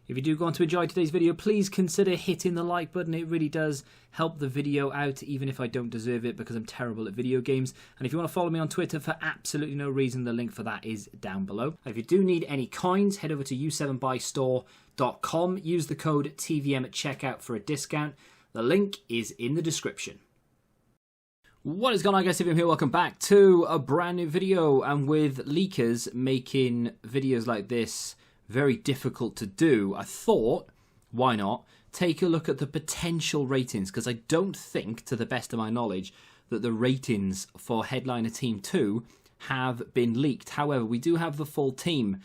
If you do go on to enjoy today's video, please consider hitting the like button. It really does help the video out, even if I don't deserve it because I'm terrible at video games. And if you want to follow me on Twitter for absolutely no reason, the link for that is down below. If you do need any coins, head over to u7buystore.com. Use the code TVM at checkout for a discount. The link is in the description. What is going on, guys? TVM here. Welcome back to a brand new video. And with leakers making videos like this very difficult to do, I thought, why not take a look at the potential ratings, because I don't think, to the best of my knowledge, that the ratings for Headliner Team 2 have been leaked. However, we do have the full team.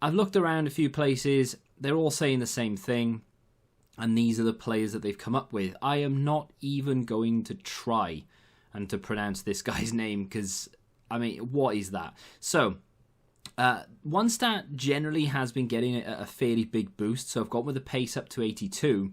I've looked around a few places, they're all saying the same thing, and these are the players that they've come up with. I am not even going to try and to pronounce this guy's name, because, I mean, what is that? So, one stat generally has been getting a fairly big boost, so I've gone with the pace up to 82.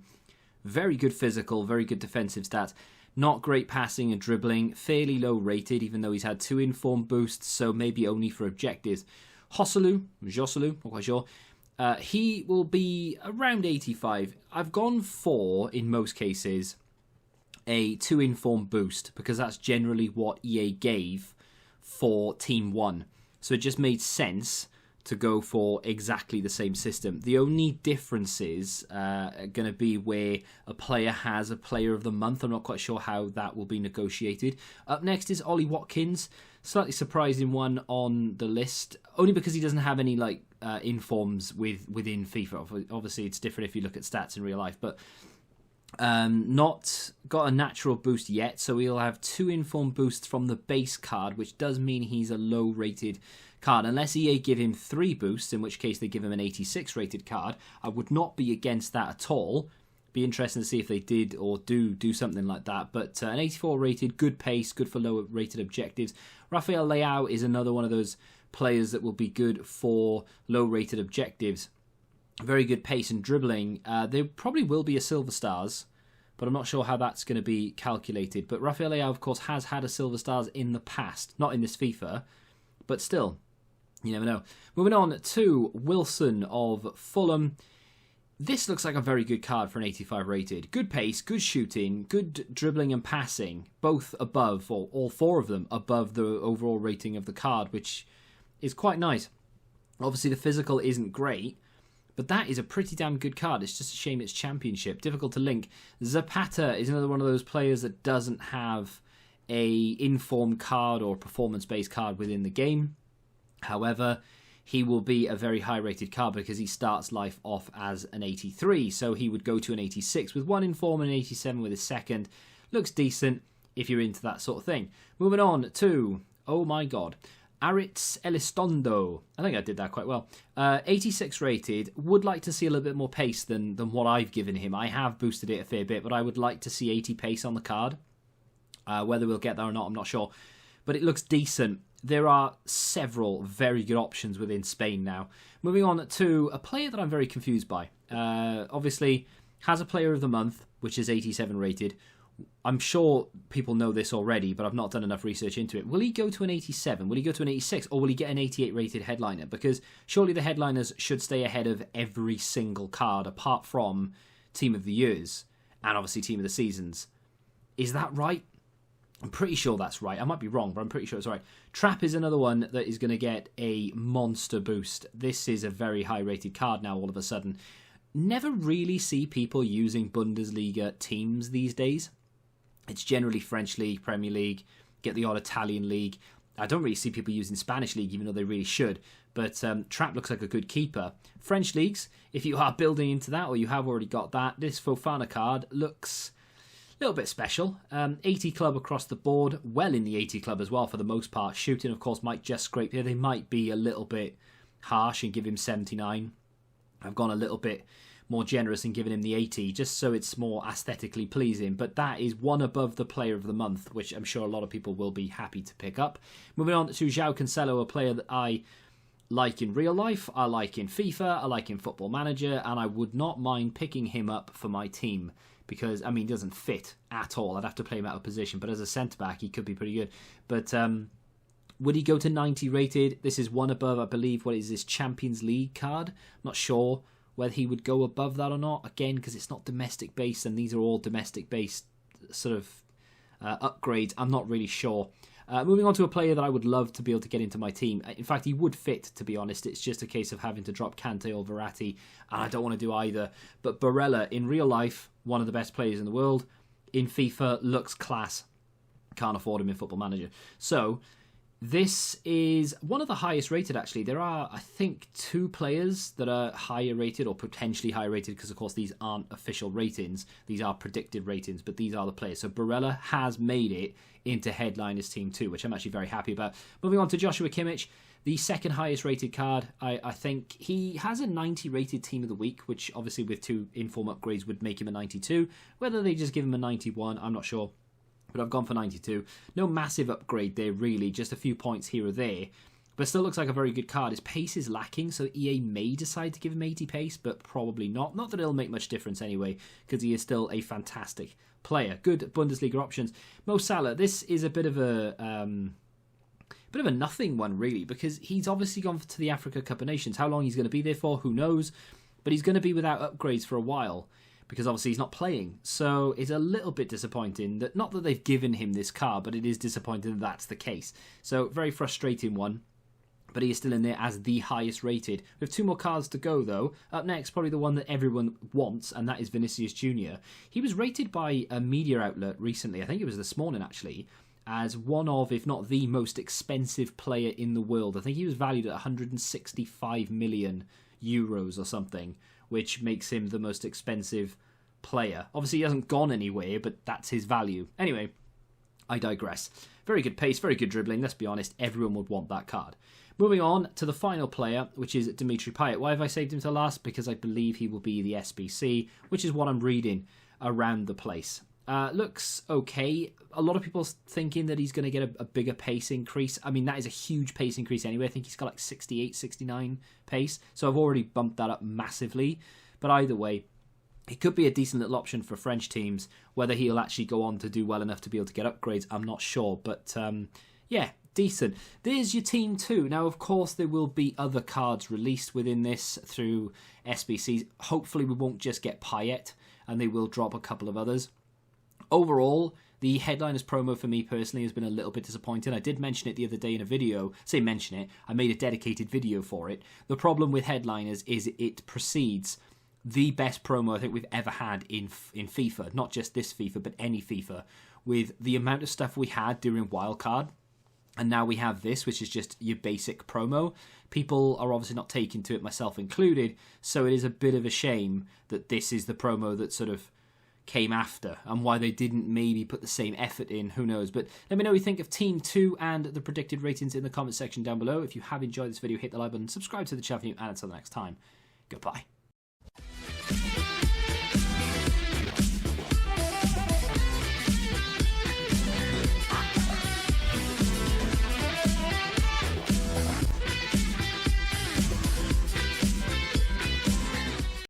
Very good physical, very good defensive stats. Not great passing and dribbling, fairly low rated, even though he's had 2 inform boosts, so maybe only for objectives. Joselu, not quite sure. He will be around 85. I've gone for, in most cases, a 2 inform boost, because that's generally what EA gave for Team 1. So it just made sense to go for exactly the same system. The only differences are going to be where a player has a player of the month. I'm not quite sure how that will be negotiated. Up next is Ollie Watkins. Slightly surprising one on the list, only because he doesn't have any like informs within FIFA. Obviously, it's different if you look at stats in real life, but not got a natural boost yet, so he'll have 2 inform boosts from the base card, which does mean he's a low rated card, unless EA give him 3 boosts, in which case they give him an 86 rated card. I would not be against that at all. Be interesting to see if they did or do something like that. But an 84 rated, good pace, good for lower rated objectives. Rafael Leao is another one of those players that will be good for low rated objectives. Very good pace and dribbling. There probably will be a Silver Stars, but I'm not sure how that's going to be calculated. But Rafael Leao, of course, has had a Silver Stars in the past. Not in this FIFA, but still, you never know. Moving on to Wilson of Fulham. This looks like a very good card for an 85 rated. Good pace, good shooting, good dribbling and passing. Both above, or all 4 of them, above the overall rating of the card, which is quite nice. Obviously, the physical isn't great, but that is a pretty damn good card. It's just a shame it's Championship. Difficult to link. Zapata is another one of those players that doesn't have a inform card or performance-based card within the game. However, he will be a very high-rated card because he starts life off as an 83. So he would go to an 86 with 1 inform and an 87 with his second. Looks decent if you're into that sort of thing. Moving on to, oh my god, Aritz Elizondo. I think I did that quite well. 86 rated. Would like to see a little bit more pace than what I've given him. I have boosted it a fair bit, but I would like to see 80 pace on the card. Whether we'll get there or not, I'm not sure. But it looks decent. There are several very good options within Spain now. Moving on to a player that I'm very confused by. Obviously, has a player of the month, which is 87 rated. I'm sure people know this already, but I've not done enough research into it. Will he go to an 87? Will he go to an 86? Or will he get an 88 rated headliner? Because surely the headliners should stay ahead of every single card, apart from Team of the Years and obviously Team of the Seasons. Is that right? I'm pretty sure that's right. I might be wrong, but I'm pretty sure it's right. Trap is another one that is going to get a monster boost. This is a very high rated card now all of a sudden. Never really see people using Bundesliga teams these days. It's generally French League, Premier League, get the odd Italian League. I don't really see people using Spanish League, even though they really should. But Trap looks like a good keeper. French Leagues, if you are building into that or you have already got that, this Fofana card looks a little bit special. 80 club across the board, well in the 80 club as well for the most part. Shooting, of course, might just scrape here. They might be a little bit harsh and give him 79. I've gone a little bit more generous in giving him the 80, just so it's more aesthetically pleasing. But that is one above the player of the month, which I'm sure a lot of people will be happy to pick up. Moving on to João Cancelo, a player that I like in real life, I like in FIFA, I like in Football Manager, and I would not mind picking him up for my team. Because, I mean, he doesn't fit at all. I'd have to play him out of position. But as a centre-back, he could be pretty good. But would he go to 90 rated? This is one above, I believe, what is this Champions League card? I'm not sure Whether he would go above that or not, again, because it's not domestic based, and these are all domestic based sort of upgrades, I'm not really sure. Moving on to a player that I would love to be able to get into my team. In fact, he would fit, to be honest. It's just a case of having to drop Kante or Verratti, and I don't want to do either. But Barella, in real life, one of the best players in the world. In FIFA, looks class. Can't afford him in Football Manager. So, this is one of the highest rated, actually. There are, I think, 2 players that are higher rated or potentially higher rated because, of course, these aren't official ratings. These are predicted ratings, but these are the players. So Barella has made it into Headliners Team 2, which I'm actually very happy about. Moving on to Joshua Kimmich, the second highest rated card. I think he has a 90 rated Team of the Week, which obviously with 2 inform upgrades would make him a 92. Whether they just give him a 91, I'm not sure. But I've gone for 92. No massive upgrade there, really. Just a few points here or there. But still looks like a very good card. His pace is lacking, so EA may decide to give him 80 pace, but probably not. Not that it'll make much difference anyway, because he is still a fantastic player. Good Bundesliga options. Mo Salah, this is a bit of a nothing one, really, because he's obviously gone to the Africa Cup of Nations. How long he's going to be there for, who knows? But he's going to be without upgrades for a while, because obviously he's not playing. So it's a little bit disappointing that, not that they've given him this card, but it is disappointing that that's the case. So very frustrating one, but he is still in there as the highest rated. We have 2 more cards to go though. Up next, probably the one that everyone wants, and that is Vinicius Jr. He was rated by a media outlet recently, I think it was this morning actually, as one of, if not the most expensive player in the world. I think he was valued at 165 million euros or something, which makes him the most expensive player. Obviously, he hasn't gone anywhere, but that's his value. Anyway, I digress. Very good pace, very good dribbling. Let's be honest, everyone would want that card. Moving on to the final player, which is Dimitri Payet. Why have I saved him to last? Because I believe he will be the SBC, which is what I'm reading around the place. Looks okay. A lot of people thinking that he's going to get a bigger pace increase. I mean, that is a huge pace increase anyway. I think he's got like 68, 69 pace. So I've already bumped that up massively. But either way, it could be a decent little option for French teams. Whether he'll actually go on to do well enough to be able to get upgrades, I'm not sure. But yeah, decent. There's your Team 2. Now, of course, there will be other cards released within this through SBCs. Hopefully, we won't just get Payet, and they will drop a couple of others. Overall, the Headliners promo for me personally has been a little bit disappointing. I did mention it the other day in a video. I made a dedicated video for it. The problem with Headliners is it precedes the best promo I think we've ever had in FIFA. Not just this FIFA, but any FIFA. With the amount of stuff we had during Wildcard, and now we have this, which is just your basic promo. People are obviously not taking to it, myself included, so it is a bit of a shame that this is the promo that sort of came after, and why they didn't maybe put the same effort in, who knows. But let me know what you think of Team 2 and the predicted ratings in the comment section down below. If you have enjoyed this video, hit the like button, subscribe to the channel, and until the next time, goodbye.